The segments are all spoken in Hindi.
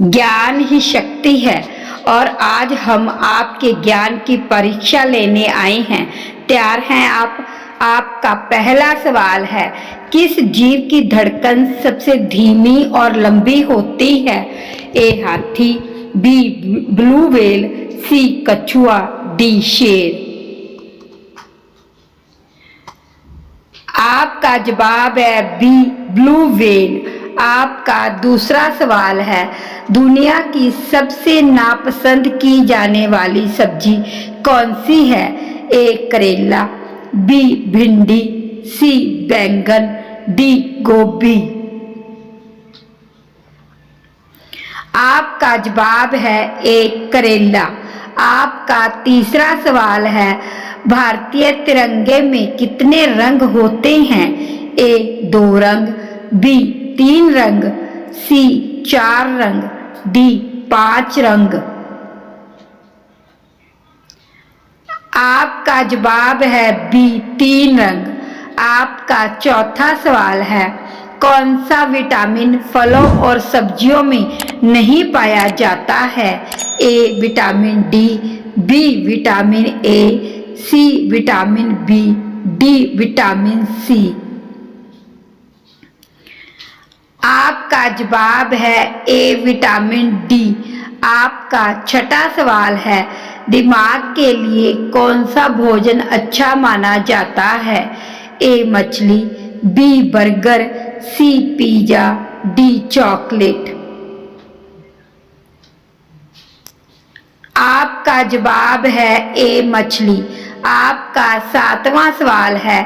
ज्ञान ही शक्ति है और आज हम आपके ज्ञान की परीक्षा लेने आए हैं। तैयार हैं आप? आपका पहला सवाल है, किस जीव की धड़कन सबसे धीमी और लंबी होती है? ए हाथी, बी ब्लू व्हेल, सी कछुआ, डी शेर। आपका जवाब है बी ब्लू व्हेल। आपका दूसरा सवाल है, दुनिया की सबसे नापसंद की जाने वाली सब्जी कौन सी है? ए करेला, बी भिंडी, सी बैंगन, डी गोभी। आपका जवाब है ए करेला। आपका तीसरा सवाल है, भारतीय तिरंगे में कितने रंग होते हैं? ए 2 रंग, बी 3 रंग, सी 4 रंग, डी 5 रंग। आपका जवाब है बी 3 रंग। आपका चौथा सवाल है, कौन सा विटामिन फलों और सब्जियों में नहीं पाया जाता है? A vitamin D, B vitamin A, C vitamin B, D vitamin C. आपका जवाब है ए विटामिन डी। आपका छठा सवाल है, दिमाग के लिए कौन सा भोजन अच्छा माना जाता है? ए मछली, बी बर्गर, सी पिज्जा, डी चॉकलेट। आपका जवाब है ए मछली। आपका 7वां सवाल है,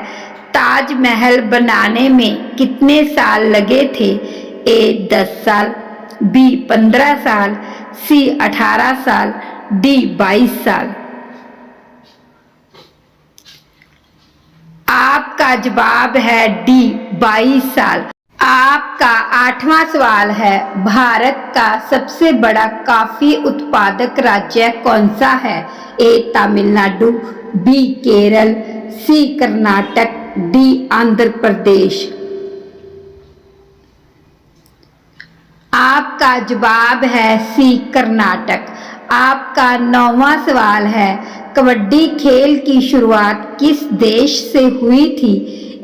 ताजमहल बनाने में कितने साल लगे थे? ए 10 साल, बी 15 साल, सी 18 साल, डी 22 साल। आपका जवाब है डी 22 साल। आपका 8वां सवाल है, भारत का सबसे बड़ा कॉफी उत्पादक राज्य कौन सा है? ए तमिलनाडु, बी केरल, सी कर्नाटक, डी आंध्र प्रदेश। आपका जवाब है सी कर्नाटक। आपका 9वां सवाल है, कबड्डी खेल की शुरुआत किस देश से हुई थी?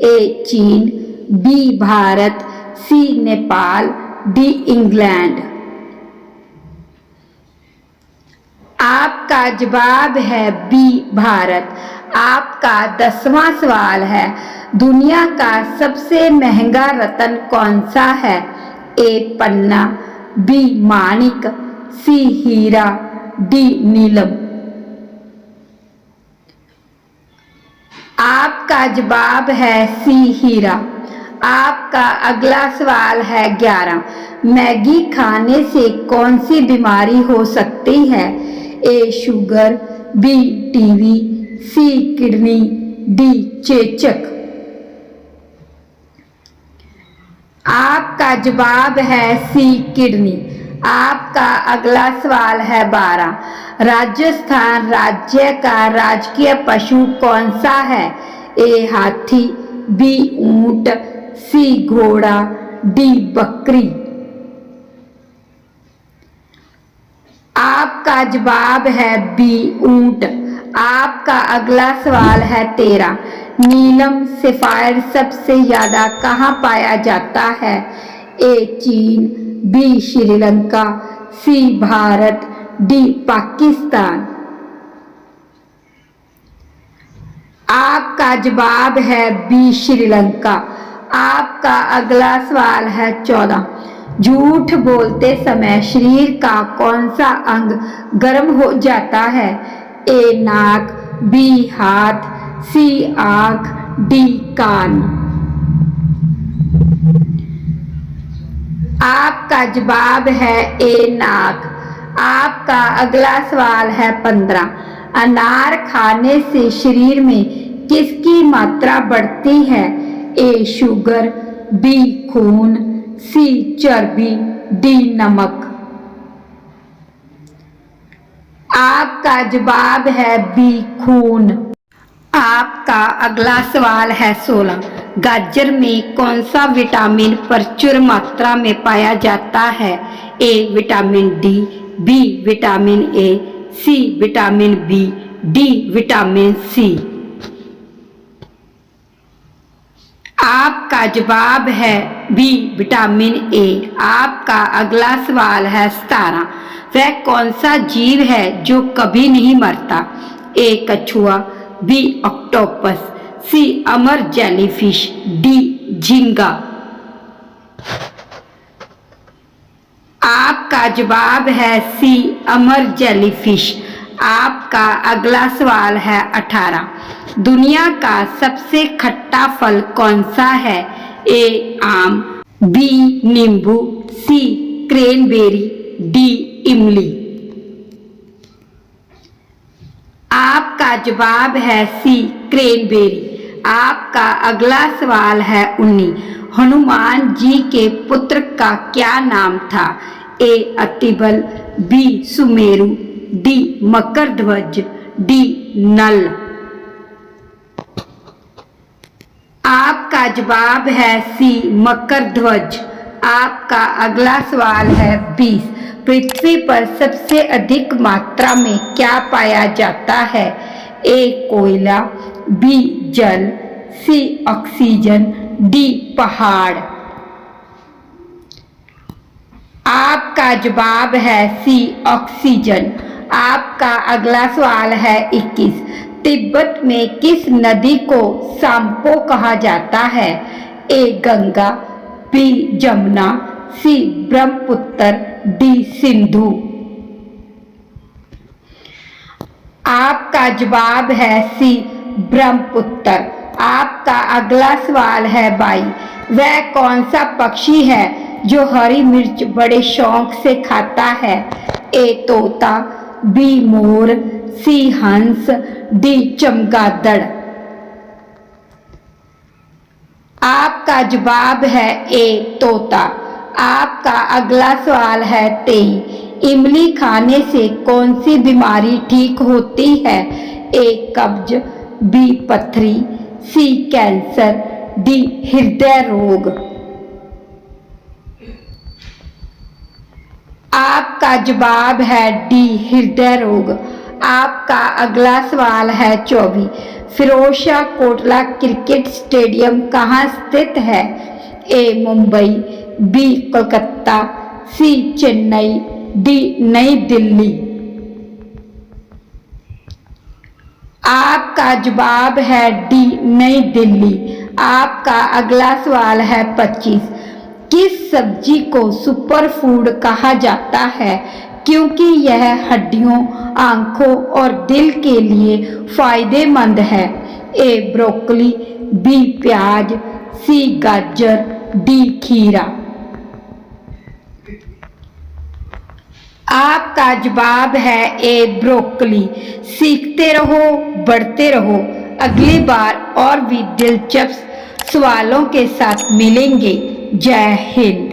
ए चीन, बी भारत, सी नेपाल, डी इंग्लैंड। आपका जवाब है बी भारत। आपका 10वां सवाल है, दुनिया का सबसे महंगा रत्न कौन सा है? ए पन्ना, बी माणिक, सी हीरा, डी नीलम। आपका जवाब है सी हीरा। आपका अगला सवाल है 11, मैगी खाने से कौन सी बीमारी हो सकती है? A sugar, B TB, C kidney, D चेचक। आपका जवाब है सी किडनी। आपका अगला सवाल है 12, राजस्थान राज्य का राजकीय पशु कौन सा है? ए हाथी, बी ऊंट, सी घोड़ा, डी बकरी। आपका जवाब है बी ऊंट। आपका अगला सवाल है 13, नीलम सफायर सबसे ज्यादा कहाँ पाया जाता है? ए चीन, बी श्रीलंका, सी भारत, डी पाकिस्तान। आपका जवाब है बी श्रीलंका। आपका अगला सवाल है 14, झूठ बोलते समय शरीर का कौन सा अंग गर्म हो जाता है? ए नाक, बी हाथ, सी आंख, डी कान। आपका जवाब है ए नाक। आपका अगला सवाल है 15, अनार खाने से शरीर में किसकी मात्रा बढ़ती है? ए शुगर, बी खून, सी चर्बी, डी नमक। आपका जवाब है बी खून। आपका अगला सवाल है 16, गाजर में कौन सा विटामिन प्रचुर मात्रा में पाया जाता है? A vitamin D, B vitamin A, C vitamin B, D vitamin C. आपका जवाब है बी विटामिन ए। आपका अगला सवाल है 17। वह कौन सा जीव है जो कभी नहीं मरता? ए कछुआ, बी ऑक्टोपस, सी अमर जेलीफिश, डी झींगा। आपका जवाब है सी अमर जेलीफिश। आपका अगला सवाल है 18। दुनिया का सबसे खट्टा फल कौन सा है? ए आम, बी नींबू, सी क्रैनबेरी, डी इमली। आपका जवाब है सी क्रैनबेरी। आपका अगला सवाल है 19। हनुमान जी के पुत्र का क्या नाम था? A Atibal, B Sumeru, D Makardhwaj, D Nal. आपका जवाब है सी मकरध्वज। आपका अगला सवाल है 20। पृथ्वी पर सबसे अधिक मात्रा में क्या पाया जाता है? ए कोयला, बी जल, सी ऑक्सीजन, डी पहाड़। आपका जवाब है सी ऑक्सीजन। आपका अगला सवाल है 21। तिब्बत में किस नदी को सांपो कहा जाता है? ए गंगा, बी जमुना, सी ब्रह्मपुत्र, डी सिंधु। आपका जवाब है सी ब्रह्मपुत्र। आपका अगला सवाल है 22। वह कौन सा पक्षी है जो हरी मिर्च बड़े शौक से खाता है? ए तोता, बी मोर, सी हंस, डी चमगादड़। आपका जवाब है ए तोता। आपका अगला सवाल है 23। इमली खाने से कौन सी बीमारी ठीक होती है? ए कब्ज, बी पथरी, सी कैंसर, डी हृदय रोग। आपका जवाब है डी हृदय रोग। आपका अगला सवाल है 24। फिरोजशाह कोटला क्रिकेट स्टेडियम कहाँ स्थित है? ए मुंबई, बी कोलकाता, सी चेन्नई, डी नई दिल्ली। आपका जवाब है डी नई दिल्ली। आपका अगला सवाल है 25। किस सब्जी को सुपर फूड कहा जाता है क्योंकि यह हड्डियों, आंखों और दिल के लिए फायदेमंद है? ए ब्रोकली, बी प्याज, सी गाजर, डी खीरा। आपका जवाब है ए ब्रोकली। सीखते रहो, बढ़ते रहो। अगली बार और भी दिलचस्प सवालों के साथ मिलेंगे। जय हिंद।